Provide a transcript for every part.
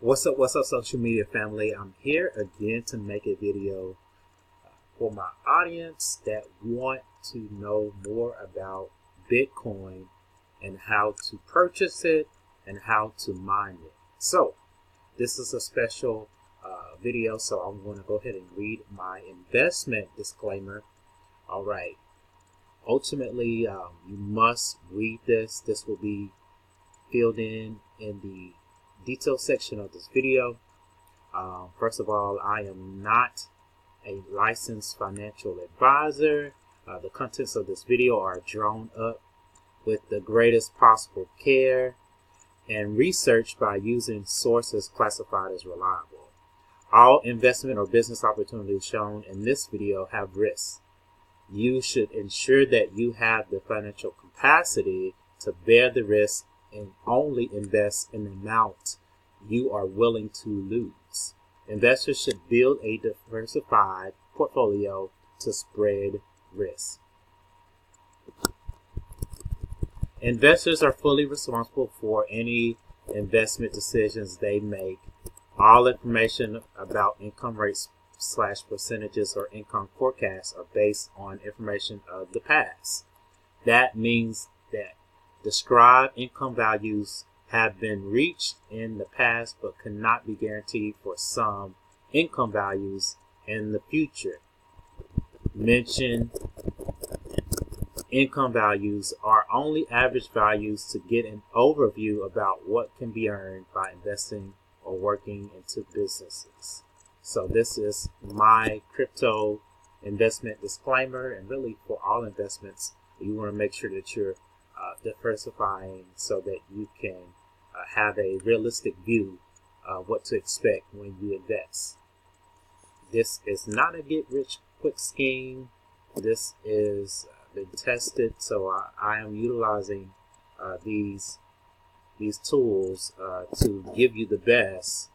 What's up, social media family? I'm here again to make a video for my audience that want to know more about Bitcoin and how to purchase it and how to mine it. So this is a special video, so I'm going to go ahead and read my investment disclaimer. All right. Ultimately, you must read this. This will be filled in the detail section of this video. First of all, I am not a licensed financial advisor. The contents of this video are drawn up with the greatest possible care and researched by using sources classified as reliable. All investment or business opportunities shown in this video have risks. You should ensure that you have the financial capacity to bear the risk and only invest in the amount you are willing to lose. Investors should build a diversified portfolio to spread risk. Investors are fully responsible for any investment decisions they make. All information about income rates / percentages or income forecasts are based on information of the past. That means that described income values have been reached in the past but cannot be guaranteed for some income values in the future. Mentioned income values are only average values to get an overview about what can be earned by investing or working into businesses. So this is my crypto investment disclaimer, and really for all investments, you want to make sure that you're diversifying so that you can have a realistic view of what to expect when you invest. This is not a get-rich-quick scheme. This is been tested, so I am utilizing these tools to give you the best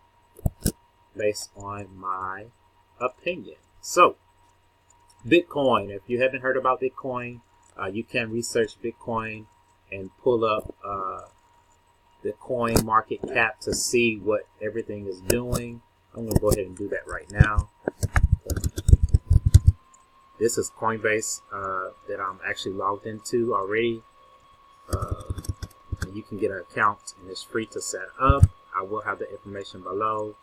based on my opinion. So, Bitcoin. If you haven't heard about Bitcoin, you can research Bitcoin and pull up the coin market cap to see what everything is doing. I'm going to go ahead and do that right now. This is Coinbase that I'm actually logged into already. And you can get an account, and it's free to set up. I will have the information below.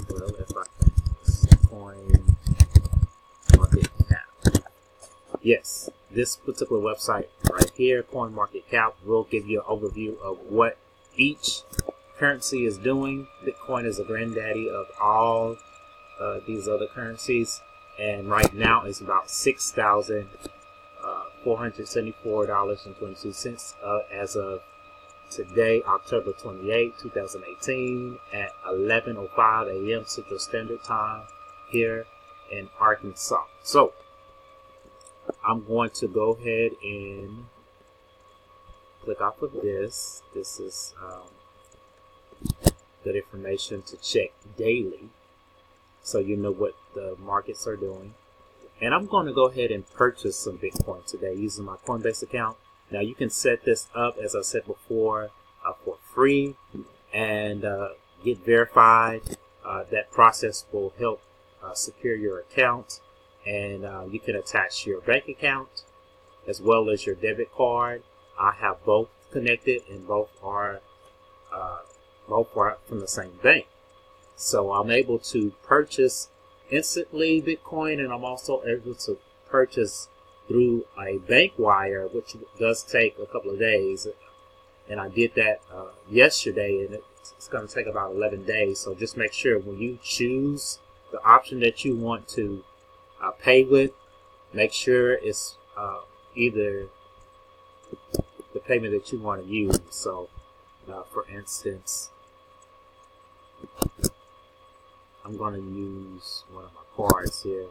Well, if I can, coin market cap. Yes, this particular website right here, Coin Market Cap, will give you an overview of what each currency is doing. Bitcoin is a granddaddy of all these other currencies, and right now it's about $6,474.22 as of today, October 28, 2018, at 11:05 a.m. Central Standard Time here in Arkansas. So I'm going to go ahead and click off of this. This is good information to check daily so you know what the markets are doing. And I'm going to go ahead and purchase some Bitcoin today using my Coinbase account. Now you can set this up, as I said before, for free and get verified. That process will help secure your account, and you can attach your bank account as well as your debit card. I have both connected, and both are from the same bank. So I'm able to purchase instantly Bitcoin, and I'm also able to purchase through a bank wire, which does take a couple of days. And I did that yesterday, and it's going to take about 11 days. So just make sure when you choose the option that you want to pay with, make sure it's either the payment that you want to use. So for instance, I'm going to use one of my cards here,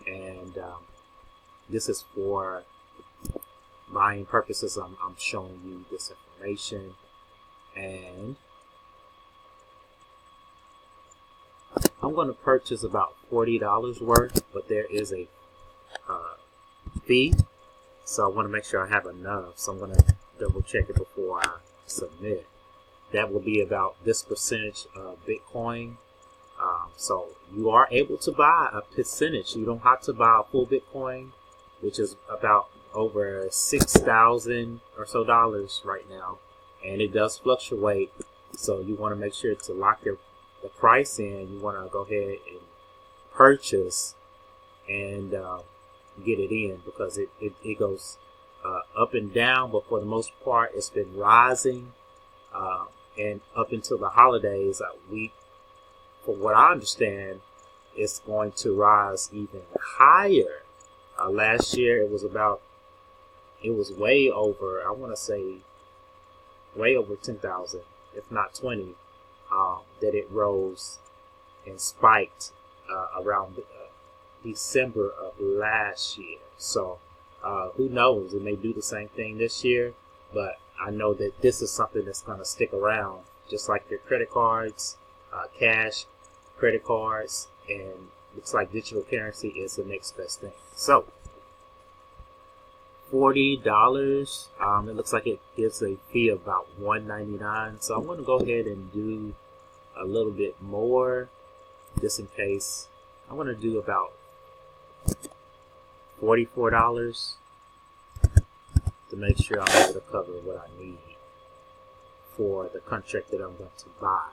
and this is for buying purposes. I'm showing you this information, and I'm going to purchase about $40 worth, but there is a fee, so I want to make sure I have enough. So I'm going to double check it before I submit. That will be about this percentage of Bitcoin. So you are able to buy a percentage. You don't have to buy a full Bitcoin, which is about over $6,000 or so right now, and it does fluctuate. So you want to make sure to lock the price in. You want to go ahead and purchase and get it in, because it goes up and down, but for the most part it's been rising, and up until the holidays, for what I understand, it's going to rise even higher. Last year it was way over, I want to say way over 10,000, if not 20, that it rose and spiked around December of last year. So who knows, it may do the same thing this year, but I know that this is something that's going to stick around, just like your credit cards, cash, credit cards, and looks like digital currency is the next best thing. So $40, it looks like it gives a fee of about $1.99. So I'm going to go ahead and do a little bit more, just in case. I'm going to do about $44 to make sure I'm able to cover what I need for the contract that I'm going to buy.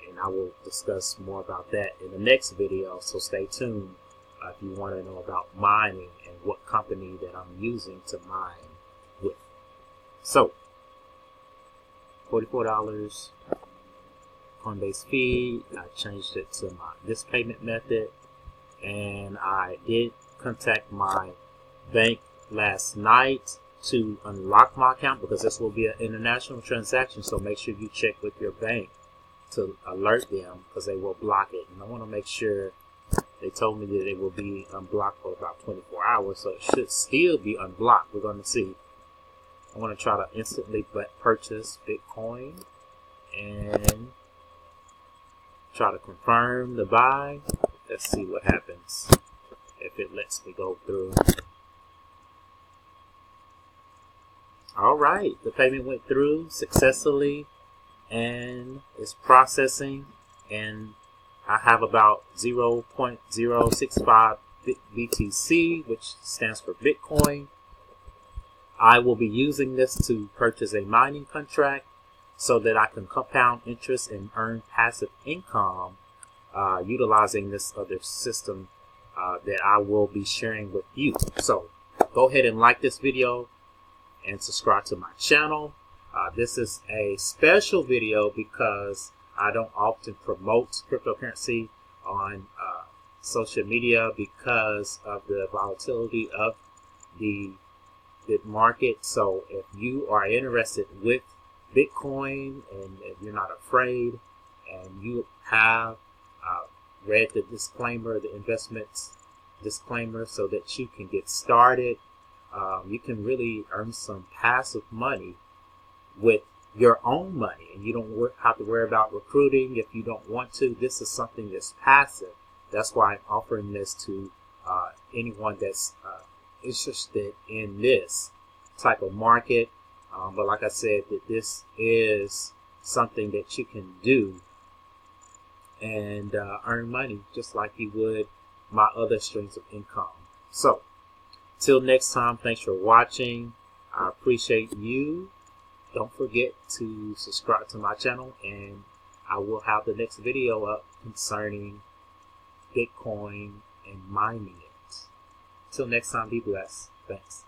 And I will discuss more about that in the next video, so stay tuned if you want to know about mining and what company that I'm using to mine with. So $44 Coinbase fee. I changed it to this payment method, and I did contact my bank last night to unlock my account, because this will be an international transaction. So make sure you check with your bank to alert them, because they will block it. And I want to make sure, they told me that it will be unblocked for about 24 hours, so it should still be unblocked. We're going to see. I want to try to instantly purchase Bitcoin and try to confirm the buy. Let's see what happens if it lets me go through. All right, the payment went through successfully and it's processing, and I have about 0.065 BTC, which stands for Bitcoin. I will be using this to purchase a mining contract so that I can compound interest and earn passive income, utilizing this other system that I will be sharing with you. So go ahead and like this video and subscribe to my channel. This is a special video because I don't often promote cryptocurrency on social media because of the volatility of the market. So if you are interested with Bitcoin and if you're not afraid and you have read the disclaimer, the investments disclaimer, so that you can get started, you can really earn some passive money with your own money, and you don't have to worry about recruiting if you don't want to. This is something that's passive. That's why I'm offering this to anyone that's interested in this type of market. But like I said, that this is something that you can do and earn money just like you would my other streams of income. So till next time, thanks for watching. I appreciate you. Don't forget to subscribe to my channel, and I will have the next video up concerning Bitcoin and mining it. Till next time, be blessed. Thanks.